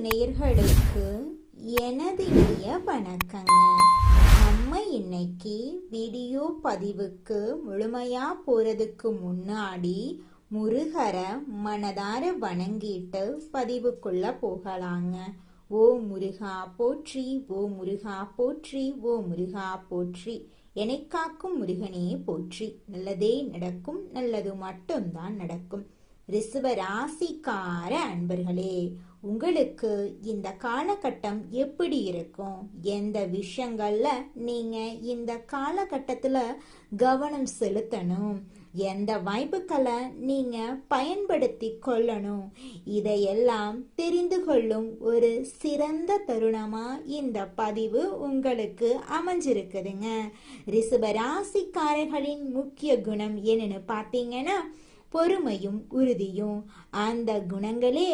நேயர்களுக்கு எனது இனிய வணக்கங்க. நம்ம இன்னைக்கு வீடியோ பதிவுக்கு முழுமையா போறதுக்கு முன்னாடி முருகரை மனதார வணங்கிட்டு பதிவுக்குள்ள போகலாங்க. ஓ முருகா போற்றி, ஓ முருகா போற்றி, ஓ முருகா போற்றி, என்னை காக்கும் முருகனே போற்றி. நல்லதே நடக்கும், நல்லது மட்டும்தான் நடக்கும். ரிஷப ராசிக்கார அன்பர்களே, உங்களுக்கு இந்த காலகட்டம் எப்படி இருக்கும்? எந்த விஷயங்கள்ல நீங்க இந்த காலகட்டத்துல கவனம் செலுத்தணும்? எந்த வாய்ப்புகளை நீங்க பயன்படுத்தி கொள்ளணும்? இதையெல்லாம் தெரிந்து கொள்ளும் ஒரு சிறந்த தருணமா இந்த பதிவு உங்களுக்கு அமைஞ்சிருக்குதுங்க. ரிஷப ராசிக்காரர்களின் முக்கிய குணம் என்னன்னு பார்த்தீங்கன்னா பொறுமையும் உறுதியும். அந்த குணங்களே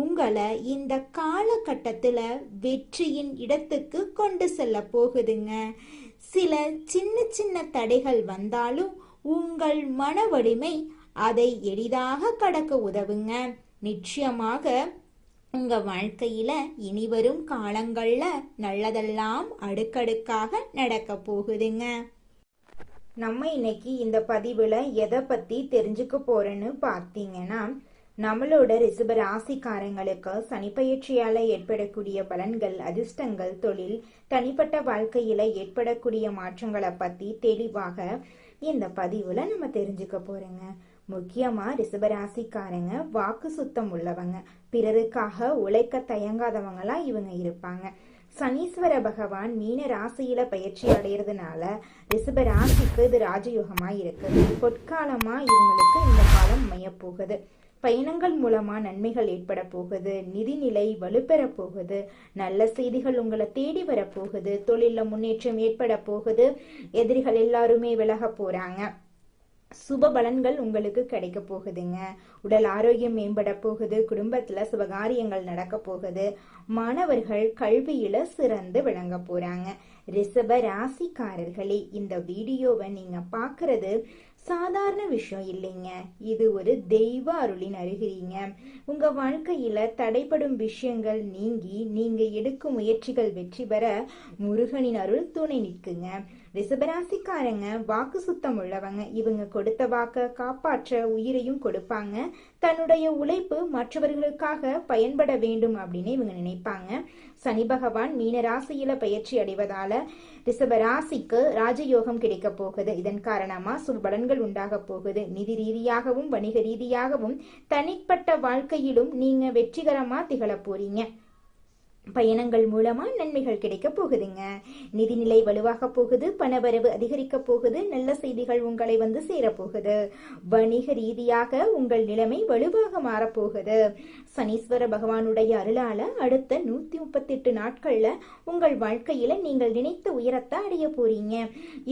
உங்களை இந்த காலகட்டத்துல வெற்றியின் இடத்துக்கு கொண்டு செல்ல போகுதுங்க. சில சின்ன சின்ன தடைகள் வந்தாலும் உங்கள் மன வலிமை அதை எளிதாக கடக்க உதவுங்க. நிச்சயமாக உங்க வாழ்க்கையில இனிவரும் காலங்கள்ல நல்லதெல்லாம் அடுக்கடுக்காக நடக்க போகுதுங்க. நம்ம இன்னைக்கு இந்த பதிவுல எதை பத்தி தெரிஞ்சுக்க போறோன்னு பார்த்தீங்கன்னா, நம்மளோட ரிஷப ராசிக்காரங்களுக்கு சனிப்பெயர்ச்சியால ஏற்படக்கூடிய பலன்கள், அதிர்ஷ்டங்கள், தொழில், தனிப்பட்ட வாழ்க்கையில ஏற்படக்கூடிய மாற்றங்களை பத்தி தெளிவாக இந்த பதிவுல நம்ம தெரிஞ்சுக்க போறோங்க. முக்கியமா ரிஷபராசிக்காரங்க வாக்கு சுத்தம் உள்ளவங்க, பிறருக்காக உழைக்க தயங்காதவங்களா இவங்க இருப்பாங்க. சனீஸ்வர பகவான் மீன ராசியில பயிற்சி அடைகிறதுனால ரிஷப ராசிக்கு இது ராஜயோகமா இருக்குது. பொற்காலமா இவங்களுக்கு இந்த காலம் அமைய போகுது. பயணங்கள் மூலமா நன்மைகள் ஏற்பட போகுது. நிதிநிலை வலுப்பெற போகுது. நல்ல செய்திகள் உங்களை தேடி வர போகுது. தொழில முன்னேற்றம் ஏற்பட போகுது. எதிரிகள் எல்லாருமே விலக போறாங்க. சுப பலன்கள் உங்களுக்கு கிடைக்க போகுதுங்க. உடல் ஆரோக்கியம் மேம்பட போகுது. குடும்பத்துல சுபகாரியங்கள் நடக்க போகுது. மாணவர்கள் கல்வியில சிறந்து விளங்க போறாங்க. ரிஷப ராசிக்காரர்களே, இந்த வீடியோவை நீங்க பாக்குறது சாதாரண விஷயம் இல்லைங்க. இது ஒரு தெய்வ அருளின் அருகிறீங்க. உங்க வாழ்க்கையில தடைப்படும் விஷயங்கள் நீங்கி நீங்க எடுக்கும் முயற்சிகள் வெற்றி பெற முருகனின் அருள் துணை நிற்குங்க. ரிஷபராசிக்காரங்க வாக்கு சுத்தம் உள்ளவங்க. இவங்க கொடுத்த வாக்க காப்பாற்ற உயிரையும் கொடுப்பாங்க. தன்னுடைய உழைப்பு மற்றவர்களுக்காக பயன்பட வேண்டும் அப்படின்னு இவங்க நினைப்பாங்க. சனி பகவான் மீன ராசியில பயிற்சி அடைவதால ரிஷப ராசிக்கு ராஜயோகம் கிடைக்க போகுது. இதன் காரணமா சுப பலன்கள் உண்டாக போகுது. நிதி ரீதியாகவும் வணிக ரீதியாகவும் தனிப்பட்ட வாழ்க்கையிலும் நீங்க வெற்றிகரமா திகழ போறீங்க. பயணங்கள் மூலமா நன்மைகள் கிடைக்க போகுதுங்க. நிதிநிலை வலுவாக போகுது. பணவரவு அதிகரிக்க போகுது. நல்ல செய்திகள் உங்களை வந்து சேரப்போகுது. வணிக ரீதியாக உங்கள் நிலைமை வலுவாக மாறப்போகுது. சனீஸ்வர பகவானுடைய அருளால அடுத்த 138 நாட்கள்ல உங்கள் வாழ்க்கையில நீங்கள் நினைத்த உயரத்தை அடைய போறீங்க.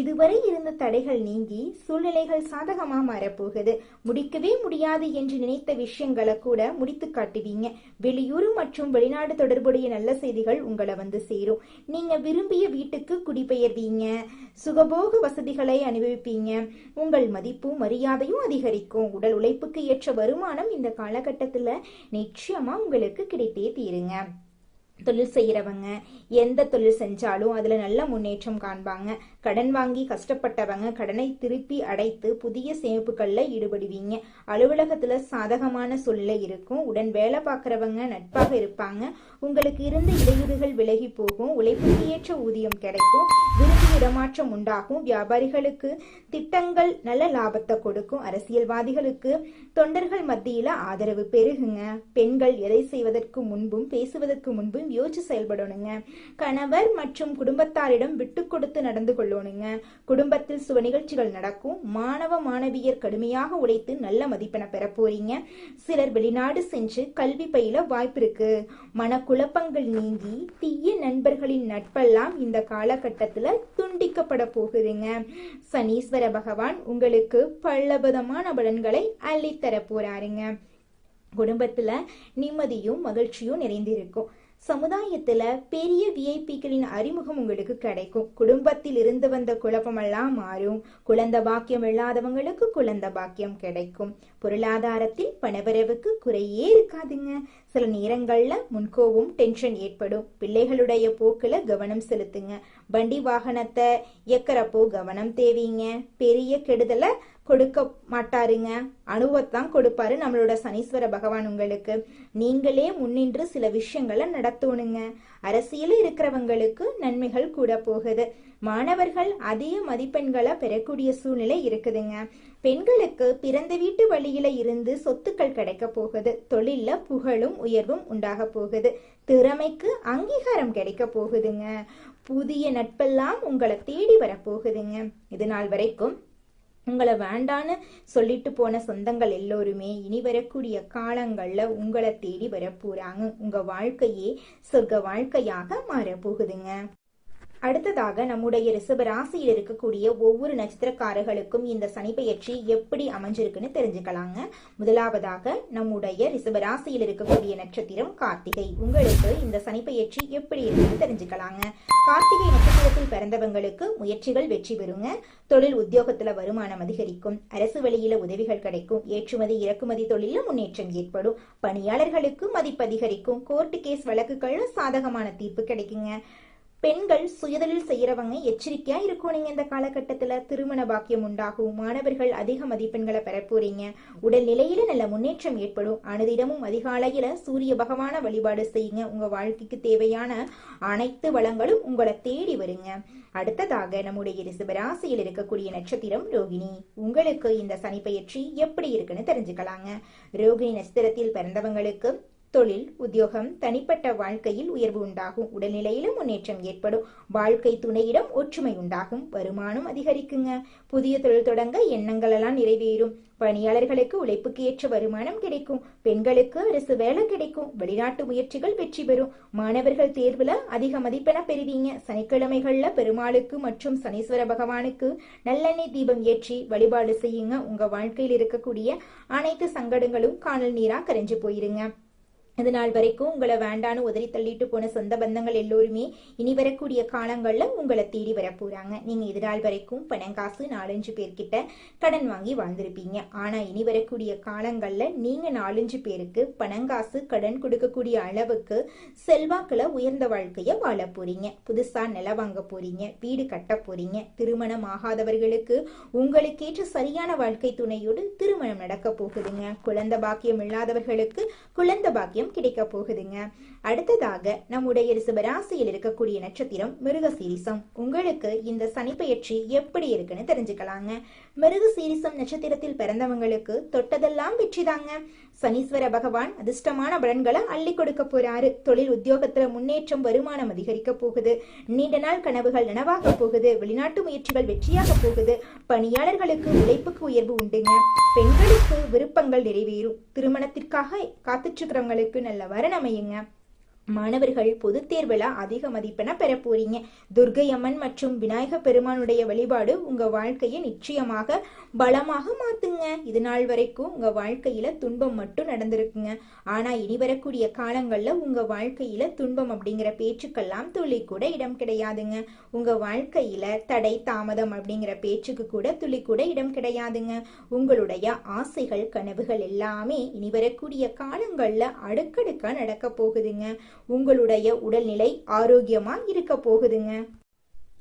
இதுவரை இருந்த தடைகள் நீங்கி சூழ்நிலைகள் சாதகமா மாறப்போகுது. முடிக்கவே முடியாது என்று நினைத்த விஷயங்களை கூட முடித்து காட்டுவீங்க. வெளியூர் மற்றும் வெளிநாடு தொடர்புடைய நல்ல செய்திகள் உங்களை வந்து சேரும். நீங்க விரும்பிய வீட்டுக்கு குடிபெயர்வீங்க. சுகபோக வசதிகளை அனுபவிப்பீங்க. உங்கள் மதிப்பும் மரியாதையும் அதிகரிக்கும். உடல் உழைப்புக்கு ஏற்ற வருமானம் இந்த காலகட்டத்துல நிச்சயமா உங்களுக்கு கிடைத்தே தீருங்க. தொழில் செய்யறவங்க எந்த தொழில் செஞ்சாலும் அதுல நல்ல முன்னேற்றம் காண்பாங்க. கடன் வாங்கி கஷ்டப்பட்டவங்க கடனை திருப்பி அடைத்து புதிய சேமிப்புகள்ல ஈடுபடுவீங்க. அலுவலகத்துல சாதகமான சூழ்நிலை இருக்கும். உடன் வேலை பார்க்கறவங்க நட்பாக இருப்பாங்க. உங்களுக்கு இருந்த இடையூறுகள் விலகி போகும். உழைப்புக்கு ஏற்ற ஊதியம் கிடைக்கும். விரும்பிய இடமாற்றம் உண்டாகும். வியாபாரிகளுக்கு திட்டங்கள் நல்ல லாபத்தை கொடுக்கும். அரசியல்வாதிகளுக்கு தொண்டர்கள் மத்தியில ஆதரவு பெருகுங்க. பெண்கள் எதை செய்வதற்கு முன்பும் பேசுவதற்கு முன்பும் யோசிச்சு செயல்படணுங்க. கணவர் மற்றும் குடும்பத்தாரிடம் விட்டு கொடுத்து நடந்து கொள்ளணுங்க. குடும்பத்தில் சுப நிகழ்ச்சிகள் நடக்கும். மாணவ மாணவியர் கடுமையாக உழைத்து நல்ல மதிப்பென பெற போறீங்க. சிலர் வெளிநாடு சென்று கல்வி பயில வாய்ப்பு இருக்கு. மனக்குழப்பங்கள் நீங்கி தீய நண்பர்களின் நட்பெல்லாம் இந்த காலகட்டத்துல துண்டிக்கப்பட போகுதுங்க. சனீஸ்வர பகவான் உங்களுக்கு பலவிதமான பலன்களை அள்ளித்தர போறாருங்க. குடும்பத்துல நிம்மதியும் மகிழ்ச்சியும் நிறைந்திருக்கும். சமுதாயத்துல பெரிய விஐபிக்களின் அறிமுகம் உங்களுக்கு கிடைக்கும். குடும்பத்தில் இருந்து வந்த குழப்பமெல்லாம் மாறும். குழந்தை பாக்கியம் இல்லாதவங்களுக்கு குழந்தை பாக்கியம் கிடைக்கும். பொருளாதாரத்தில் பணவரவுக்கு குறையே இருக்காதுங்க. சில நேரங்கள்ல முன்கோவும் டென்ஷன் ஏற்படும். பிள்ளைகளுடைய போக்குல கவனம் செலுத்துங்க. வண்டி வாகனத்தை இயக்கிறப்போ கவனம் தேவைங்க. பெரிய கெடுதலை கொடுக்க மாட்டாருங்க. அனுபவத்தான் கொடுப்பாரு நம்மளோட சனீஸ்வர பகவான் உங்களுக்கு. நீங்களே முன்னின்று சில விஷயங்களை நடத்தணுங்க. அரசியல் இருக்கிறவங்களுக்கு நன்மைகள் கூட போகுது. மாணவர்கள் அதிக மதிப்பெண்களை பெறக்கூடிய சூழ்நிலை இருக்குதுங்க. பெண்களுக்கு பிறந்த வீட்டு வழியில இருந்து சொத்துக்கள் கிடைக்க போகுது. தொழில்ல புகழும் உயர்வும் உண்டாக போகுது. திறமைக்கு அங்கீகாரம் கிடைக்க போகுதுங்க. புதிய நட்பெல்லாம் உங்களை தேடி வரப்போகுதுங்க. இது நாள் வரைக்கும் உங்களை வேண்டான்னு சொல்லிட்டு போன சொந்தங்கள் எல்லோருமே இனி வரக்கூடிய காலங்கள்ல உங்களை தேடி வரப்போறாங்க. உங்க வாழ்க்கையே சொர்க்க வாழ்க்கையாக மாறப்போகுதுங்க. அடுத்ததாக நம்முடைய ரிஷப ராசியில் இருக்கக்கூடிய ஒவ்வொரு நட்சத்திரக்காரர்களுக்கும் இந்த சனிப்பெயர்ச்சி எப்படி அமைஞ்சிருக்குன்னு தெரிஞ்சுக்கலாங்க. முதலாவதாக நம்முடைய ரிஷப ராசியில் இருக்கக்கூடிய நட்சத்திரம் கார்த்திகை. உங்களுக்கு இந்த சனிப்பெயர்ச்சி எப்படி இருக்குன்னு தெரிஞ்சுக்கலாங்க. கார்த்திகை நட்சத்திரத்தில் பிறந்தவங்களுக்கு முயற்சிகள் வெற்றி பெறுங்க. தொழில் உத்தியோகத்துல வருமானம் அதிகரிக்கும். அரசு வழியில உதவிகள் கிடைக்கும். ஏற்றுமதி இறக்குமதி தொழில முன்னேற்றம் ஏற்படும். பணியாளர்களுக்கு மதிப்பு அதிகரிக்கும். கோர்ட்டு கேஸ் வழக்குகள்ல சாதகமான தீர்ப்பு கிடைக்குங்க. பெண்கள் சுயதொழில் செய்யறவங்க எச்சரிக்கையா இருக்கும். நீங்க இந்த காலகட்டத்துல திருமண பாக்கியம் உண்டாகும். மாணவர்கள் அதிக மதிப்பெண்களை பெற போறீங்க. உடல் நிலையில நல்ல முன்னேற்றம் ஏற்படும். அனுதினமும் அதிகாலையில சூரிய பகவான வழிபாடு செய்யுங்க. உங்க வாழ்க்கைக்கு தேவையான அனைத்து வளங்களும் உங்களை தேடி வருங்க. அடுத்ததாக நம்முடைய ரிஷபராசியில் இருக்கக்கூடிய நட்சத்திரம் ரோகிணி. உங்களுக்கு இந்த சனிப்பெயர்ச்சி எப்படி இருக்குன்னு தெரிஞ்சுக்கலாங்க. ரோகிணி நட்சத்திரத்தில் பிறந்தவங்களுக்கு தொழில் உத்தியோகம் தனிப்பட்ட வாழ்க்கையில் உயர்வு உண்டாகும். உடல்நிலையில முன்னேற்றம் ஏற்படும். வாழ்க்கை துணையிடம் ஒற்றுமை உண்டாகும். வருமானம் அதிகரிக்குங்க. புதிய தொழில் தொடங்க எண்ணங்கள் எல்லாம் நிறைவேறும். பணியாளர்களுக்கு உழைப்புக்கு ஏற்ற வருமானம் கிடைக்கும். பெண்களுக்கு அரசு வேலை கிடைக்கும். வெளிநாட்டு முயற்சிகள் வெற்றி பெறும். மாணவர்கள் தேர்வுல அதிக மதிப்பென பெறுவீங்க. சனிக்கிழமைகள்ல பெருமாளுக்கு மற்றும் சனீஸ்வர பகவானுக்கு நல்லெண்ணெய் தீபம் ஏற்றி வழிபாடு செய்யுங்க. உங்க வாழ்க்கையில் இருக்கக்கூடிய அனைத்து சங்கடங்களும் காணல் நீரா கரைஞ்சு போயிருங்க. இது நாள் வரைக்கும் உங்களை வேண்டான்னு உதறி தள்ளிட்டு போன சொந்த பந்தங்கள் எல்லோருமே இனி வரக்கூடிய காலங்கள்ல உங்களை தேடி வர போறாங்க. நீங்க இது நாள் வரைக்கும் பணங்காசு 4-5 பேர்கிட்ட கடன் வாங்கி வாழ்ந்திருப்பீங்க. ஆனா இனி வரக்கூடிய காலங்கள்ல நீங்க 4-5 பேருக்கு பணங்காசு கடன் கொடுக்கக்கூடிய அளவுக்கு செல்வாக்குல உயர்ந்த வாழ்க்கைய வாழ போறீங்க. புதுசா நிலம் வாங்க போறீங்க. வீடு கட்ட போறீங்க. திருமணம் ஆகாதவர்களுக்கு உங்களுக்கேற்ற சரியான வாழ்க்கை துணையோடு திருமணம் நடக்க போகுதுங்க. குழந்தை பாக்கியம் இல்லாதவர்களுக்கு குழந்தை பாக்கியம் கிடைக்க போகுதுங்க. அடுத்ததாக நம்முடைய ரிஷபராசியில் இருக்கக்கூடிய நட்சத்திரம் மிருகசீரிசம். உங்களுக்கு இந்த சனிப்பெயர்ச்சி எப்படி இருக்குன்னு தெரிஞ்சுக்கலாங்க. மிருகசீரிசம் நட்சத்திரத்தில் பிறந்தவங்களுக்கு தொட்டதெல்லாம் வெற்றிதாங்க. சனீஸ்வர பகவான் அதிர்ஷ்டமான பலன்களை அள்ளி கொடுக்க போறாரு. தொழில் உத்தியோகத்துல முன்னேற்றம், வருமானம் அதிகரிக்க போகுது. நீண்ட நாள் கனவுகள் நனவாக போகுது. வெளிநாட்டு முயற்சிகள் வெற்றியாக போகுது. பணியாளர்களுக்கு உழைப்புக்கு உயர்வு உண்டுங்க. பெண்களுக்கு விருப்பங்கள் நிறைவேறும். திருமணத்திற்காக காத்துட்டு இருக்கிறவங்களுக்கு நல்ல வரன் அமையுங்க. மாணவர்கள் பொது தேர்வுல அதிக மதிப்பென பெற போறீங்க. துர்க்கை அம்மன் மற்றும் விநாயக பெருமானுடைய வழிபாடு உங்க வாழ்க்கையை நிச்சயமாக பலமாக மாத்துங்க. இது நாள் வரைக்கும் உங்க வாழ்க்கையில துன்பம் மட்டும் நடந்திருக்குங்க. ஆனா இனி வரக்கூடிய காலங்கள்ல உங்க வாழ்க்கையில துன்பம் அப்படிங்கிற பேச்சுக்கெல்லாம் துளி கூட இடம் கிடையாதுங்க. உங்க வாழ்க்கையில தடை தாமதம் அப்படிங்கிற பேச்சுக்கு கூட துளி கூட இடம் கிடையாதுங்க. உங்களுடைய ஆசைகள் கனவுகள் எல்லாமே இனி வரக்கூடிய காலங்கள்ல அடுக்கடுக்கா நடக்க போகுதுங்க. உங்களுடைய உடல்நிலை ஆரோக்கியமா இருக்க போகுதுங்க.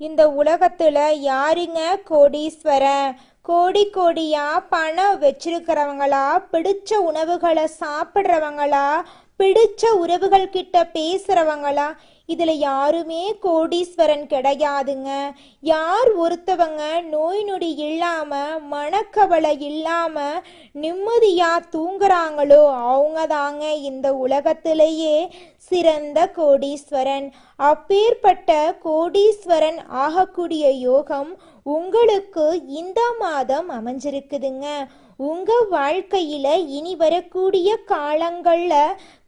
இந்த உலகத்துல யாருங்க கோடீஸ்வரன்? கோடி கோடியா பணம் வச்சிருக்கிறவங்களா? பிடிச்ச உணவுகளை சாப்பிட்றவங்களா? பிடிச்ச உறவுகள் கிட்ட பேசுறவங்களா? இதுல யாருமே கோடீஸ்வரன் கிடையாதுங்க. யார் ஒருத்தவங்க நோய் நொடி இல்லாம மனக்கவலை இல்லாம நிம்மதியா தூங்குறாங்களோ அவங்க தாங்க இந்த உலகத்திலேயே சிறந்த கோடீஸ்வரன். அப்பேற்பட்ட கோடீஸ்வரன் ஆகக்கூடிய யோகம் உங்களுக்கு இந்த மாதம் அமைஞ்சிருக்குதுங்க. உங்க வாழ்க்கையில இனி வரக்கூடிய காலங்கள்ல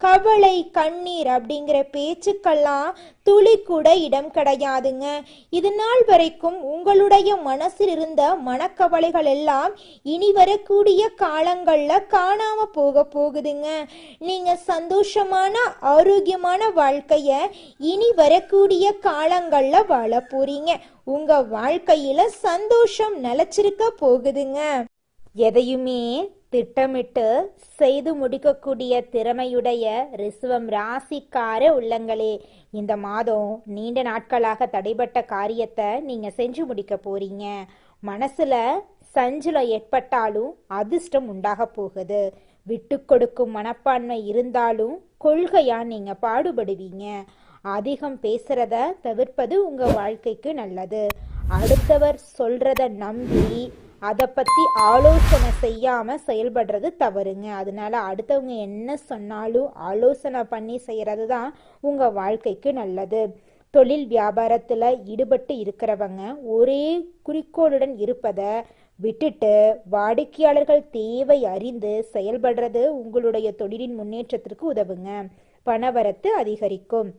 கவலை கண்ணீர் அப்படிங்கிற பேச்சுக்கெல்லாம் துளி கூட இடம் கிடையாதுங்க. இது நாள் வரைக்கும் உங்களுடைய மனசில் இருந்த மனக்கவலைகள் எல்லாம் இனி வரக்கூடிய காலங்கள்ல காணாம போகுதுங்க. நீங்க சந்தோஷமான ஆரோக்கியமான வாழ்க்கைய இனி வரக்கூடிய காலங்கள்ல வாழ போறீங்க. உங்க வாழ்க்கையில சந்தோஷம் நிலைச்சிருக்க போகுதுங்க. எதையுமே திட்டமிட்டு செய்து முடிக்கக்கூடிய திறமையுடைய ரிஷபம் ராசிக்கார உள்ளங்களே, இந்த மாதம் நீண்ட நாட்களாக தடைபட்ட காரியத்தை நீங்க செஞ்சு முடிக்க போறீங்க. மனசுல சஞ்சலம் ஏற்பட்டாலும் அதிர்ஷ்டம் உண்டாக போகுது. விட்டு கொடுக்கும் மனப்பான்மை இருந்தாலும் கொள்கையா நீங்க பாடுபடுவீங்க. அதிகம் பேசுறத தவிர்ப்பது உங்க வாழ்க்கைக்கு நல்லது. அடுத்தவர் சொல்றத நம்பி அதை பற்றி ஆலோசனை செய்யாமல் செயல்படுறது தவறுங்க. அதனால அடுத்தவங்க என்ன சொன்னாலும் ஆலோசனை பண்ணி செய்கிறது தான் உங்கள் வாழ்க்கைக்கு நல்லது. தொழில் வியாபாரத்தில் ஈடுபட்டு இருக்கிறவங்க ஒரே குறிக்கோளுடன் இருப்பதை விட்டுட்டு வாடிக்கையாளர்கள் தேவை அறிந்து செயல்படுறது உங்களுடைய தொழிலின் முன்னேற்றத்திற்கு உதவுங்க. பணவரத்து அதிகரிக்கும்.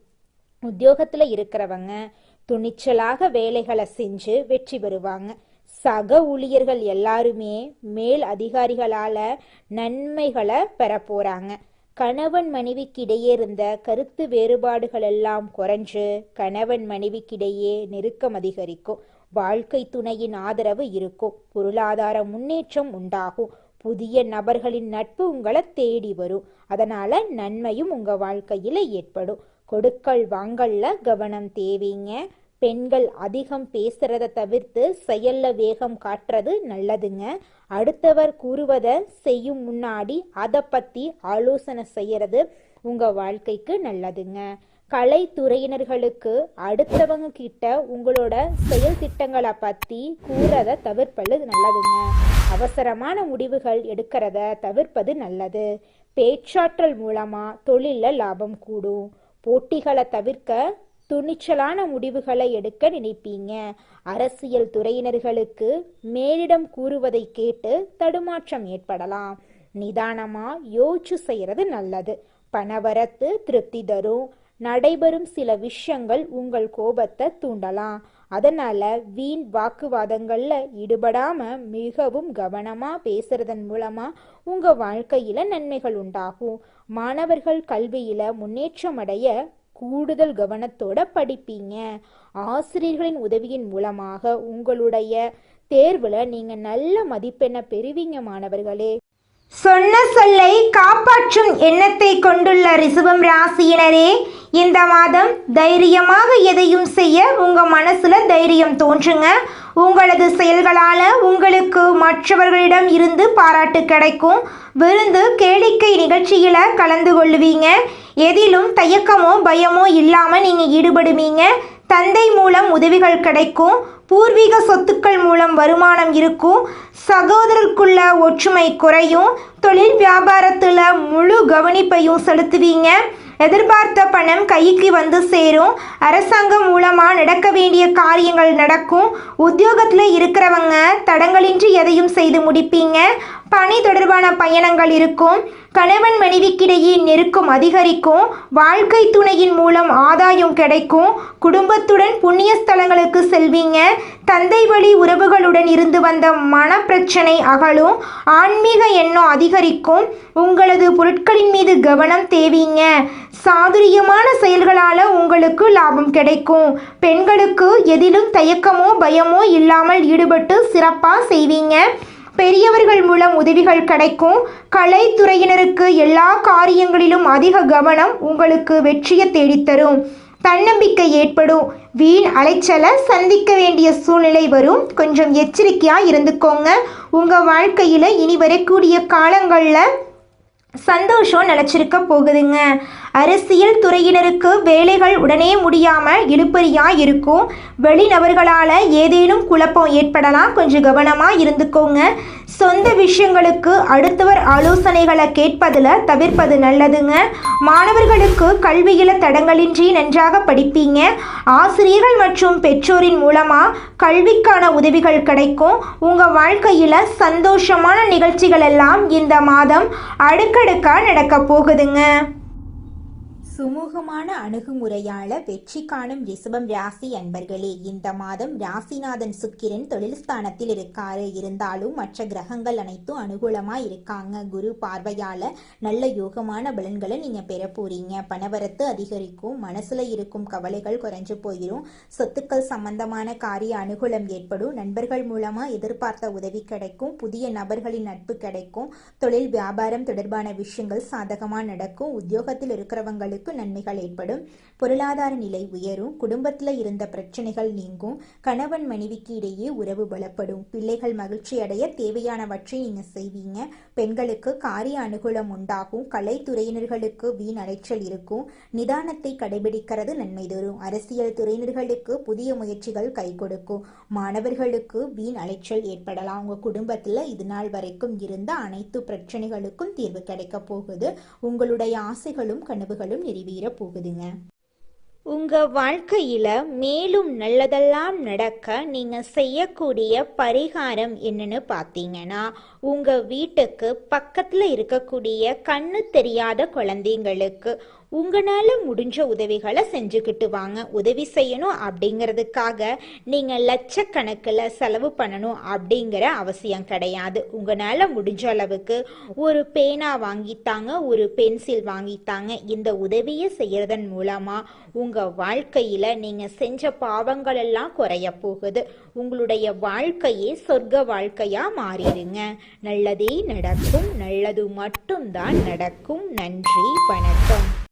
உத்தியோகத்தில் இருக்கிறவங்க துணிச்சலாக வேலைகளை செஞ்சு வெற்றி பெறுவாங்க. சக ஊழியர்கள் எல்லாருமே மேல் அதிகாரிகளால நன்மைகளை பெற போறாங்க. கணவன் மனைவிக்கிடையே இருந்த கருத்து வேறுபாடுகள் எல்லாம் குறைஞ்சு கணவன் மனைவிக்கிடையே நெருக்கம் அதிகரிக்கும். வாழ்க்கை துணையின் ஆதரவு இருக்கும். பொருளாதார முன்னேற்றம் உண்டாகும். புதிய நபர்களின் நட்பு உங்களை தேடி வரும். அதனால நன்மையும் உங்க வாழ்க்கையில ஏற்படும். கொடுக்கல் வாங்கல்ல கவனம் தேவைங்க. பெண்கள் அதிகம் பேசுறத தவிர்த்து செயல்ல வேகம் காட்டுறது நல்லதுங்க. அடுத்தவர் கூறுவதை செய்யும் முன்னாடி அதை பத்தி ஆலோசனை செய்யறது உங்க வாழ்க்கைக்கு நல்லதுங்க. கலைத்துறையினர்களுக்கு அடுத்தவங்க கிட்ட உங்களோட செயல் திட்டங்களை பத்தி கூறத தவிர்ப்பது நல்லதுங்க. அவசரமான முடிவுகள் எடுக்கிறத தவிர்ப்பது நல்லது. பேச்சாற்றல் மூலமா தொழில லாபம் கூடும். போட்டிகளை தவிர்க்க துணிச்சலான முடிவுகளை எடுக்க நினைப்பீங்க. அரசியல் துறையினர்களுக்கு மேலிடம் கூறுவதை கேட்டு தடுமாற்றம் ஏற்படலாம். நிதானமா யோசிச்சு செய்யறது நல்லது. பணவரத்து திருப்தி தரும். நடைபெறும் சில விஷயங்கள் உங்கள் கோபத்தை தூண்டலாம். அதனால வீண் வாக்குவாதங்கள்ல ஈடுபடாம மிகவும் கவனமா பேசுறதன் மூலமா உங்க வாழ்க்கையில நன்மைகள் உண்டாகும். மாணவர்கள் கல்வியில முன்னேற்றம் அடைய கூடுதல் கவனத்தோட படிப்பீங்க. ஆசிரியர்களின் உதவியின் மூலமாக உங்களுடைய தேர்வுல நீங்க நல்ல மதிப்பெண்ணை பெறுவீங்க மாணவர்களே. சொன்ன சொல்லை காப்பாற்றும் எண்ணத்தை கொண்டுள்ள ரிஷபம் ராசியினரே, இந்த மாதம் தைரியமாக எதையும் செய்ய உங்க மனசுல தைரியம் தோன்றுங்க. உங்களது செயல்களால உங்களுக்கு மற்றவர்களிடம் இருந்து பாராட்டு கிடைக்கும். விருந்து கேளிக்கை நிகழ்ச்சியில கலந்து கொள்ளுவீங்க. எதிலும் தயக்கமோ பயமோ இல்லாம நீங்க ஈடுபடுவீங்க. தந்தை மூலம் உதவிகள் கிடைக்கும். பூர்வீக சொத்துக்கள் மூலம் வருமானம் இருக்கும். சகோதரருக்குள்ள ஒற்றுமை குறையும். தொழில் வியாபாரத்தில் முழு கவனிப்பையும் செலுத்துவீங்க. எதிர்பார்த்த பணம் கைக்கு வந்து சேரும். அரசாங்கம் மூலமாக நடக்க வேண்டிய காரியங்கள் நடக்கும். உத்தியோகத்தில் இருக்கிறவங்க தடங்களின்றி எதையும் செய்து முடிப்பீங்க. பணி தொடர்பான பயணங்கள் இருக்கும். கணவன் மனைவிக்கிடையே நெருக்கம் அதிகரிக்கும். வாழ்க்கை துணையின் மூலம் ஆதாயம் கிடைக்கும். குடும்பத்துடன் புண்ணிய ஸ்தலங்களுக்கு செல்வீங்க. தந்தை வழி உறவுகளுடன் இருந்து வந்த மனப்பிரச்சனை அகலும். ஆன்மீக எண்ணம் அதிகரிக்கும். உங்களது பொருட்களின் மீது கவனம் தேவீங்க. சாதுரியமான செயல்களால் உங்களுக்கு லாபம் கிடைக்கும். பெண்களுக்கு எதிலும் தயக்கமோ பயமோ இல்லாமல் ஈடுபட்டு சிறப்பாக செய்வீங்க. பெரியவர்கள் மூலம் உதவிகள் கிடைக்கும். கலைத்துறையினருக்கு எல்லா காரியங்களிலும் அதிக கவனம் உங்களுக்கு வெற்றியை தேடித்தரும். தன்னம்பிக்கை ஏற்படும். வீண் அலைச்சலை சந்திக்க வேண்டிய சூழ்நிலை வரும். கொஞ்சம் எச்சரிக்கையாக இருந்துக்கோங்க. உங்கள் வாழ்க்கையில் இனி வரக்கூடிய காலங்களில் சந்தோஷம் நிலச்சிருக்க போகுதுங்க. அரசியல் துறையினருக்கு வேலைகள் உடனே முடியாமல் இழுபறியாக இருக்கும். வெளிநபர்களால் ஏதேனும் குழப்பம் ஏற்படலாம், கொஞ்சம் கவனமாக இருந்துக்கோங்க. சொந்த விஷயங்களுக்கு அடுத்தவர் ஆலோசனைகளை கேட்பதில் தவிர்ப்பது நல்லதுங்க. மாணவர்களுக்கு கல்வியில் தடங்களின்றி நன்றாக படிப்பீங்க. ஆசிரியர்கள் மற்றும் பெற்றோரின் மூலமாக கல்விக்கான உதவிகள் கிடைக்கும். உங்கள் வாழ்க்கையில் சந்தோஷமான நிகழ்ச்சிகள் எல்லாம் இந்த மாதம் அடுக்கடுக்காக நடக்க போகுதுங்க. சுமூகமான அணுகுமுறையால வெற்றி காணும் ரிஷபம் ராசி அன்பர்களே, இந்த மாதம் ராசிநாதன் சுக்கிரன் தொழில் ஸ்தானத்தில் இருக்காரு. இருந்தாலும் மற்ற கிரகங்கள் அனைத்தும் அனுகூலமா இருக்காங்க. குரு பார்வையால நல்ல யோகமான பலன்களை நீங்க பெற போறீங்க. பணவரத்து அதிகரிக்கும். மனசுல இருக்கும் கவலைகள் குறைஞ்சு போயிடும். சொத்துக்கள் சம்பந்தமான காரிய அனுகூலம் ஏற்படும். நண்பர்கள் மூலமா எதிர்பார்த்த உதவி கிடைக்கும். புதிய நபர்களின் நட்பு கிடைக்கும். தொழில் வியாபாரம் தொடர்பான விஷயங்கள் சாதகமா நடக்கும். உத்தியோகத்தில் இருக்கிறவங்களுக்கு நன்மைகள் ஏற்படும். பொருளாதார நிலை உயரும். குடும்பத்தில் இருந்த பிரச்சனைகள் நீங்கும். கணவன் மனைவிக்கு இடையே உறவு பலப்படும். பிள்ளைகள் மகிழ்ச்சி அடைய தேவையானவற்றை நீங்க செய்வீங்க. பெண்களுக்கு காரிய அனுகூலம் உண்டாகும். கலைத்துறையினர்களுக்கு வீண் அலைச்சல் இருக்கும். நிதானத்தை கடைபிடிக்கிறது நன்மை தரும். அரசியல் துறையினர்களுக்கு புதிய முயற்சிகள் கை கொடுக்கும். மாணவர்களுக்கு வீண் அலைச்சல் ஏற்படலாம். உங்க குடும்பத்துல இது நாள் வரைக்கும் இருந்த அனைத்து பிரச்சனைகளுக்கும் தீர்வு கிடைக்க போகுது. உங்களுடைய ஆசைகளும் கனவுகளும் நிறைவேற போகுதுங்க. உங்க வாழ்க்கையில மேலும் நல்லதெல்லாம் நடக்க நீங்க செய்யக்கூடிய பரிகாரம் என்னன்னு பார்த்தீங்கன்னா, உங்க வீட்டுக்கு பக்கத்துல இருக்கக்கூடிய கண்ணு தெரியாத குழந்தைங்களுக்கு உங்களால முடிஞ்ச உதவிகளை செஞ்சுக்கிட்டு வாங்க. உதவி செய்யணும் அப்படிங்கிறதுக்காக நீங்க லட்சக்கணக்கில் செலவு பண்ணணும் அப்படிங்கிற அவசியம் கிடையாது. உங்களால முடிஞ்ச அளவுக்கு ஒரு பேனா வாங்கித்தாங்க, ஒரு பென்சில் வாங்கித்தாங்க. இந்த உதவியை செய்யறதன் மூலமா உங்க வாழ்க்கையில நீங்க செஞ்ச பாவங்கள் எல்லாம் குறைய போகுது. உங்களுடைய வாழ்க்கையே சொர்க்க வாழ்க்கையா மாறிடுங்க. நல்லதே நடக்கும். நல்லது மட்டும்தான் நடக்கும். நன்றி, வணக்கம்.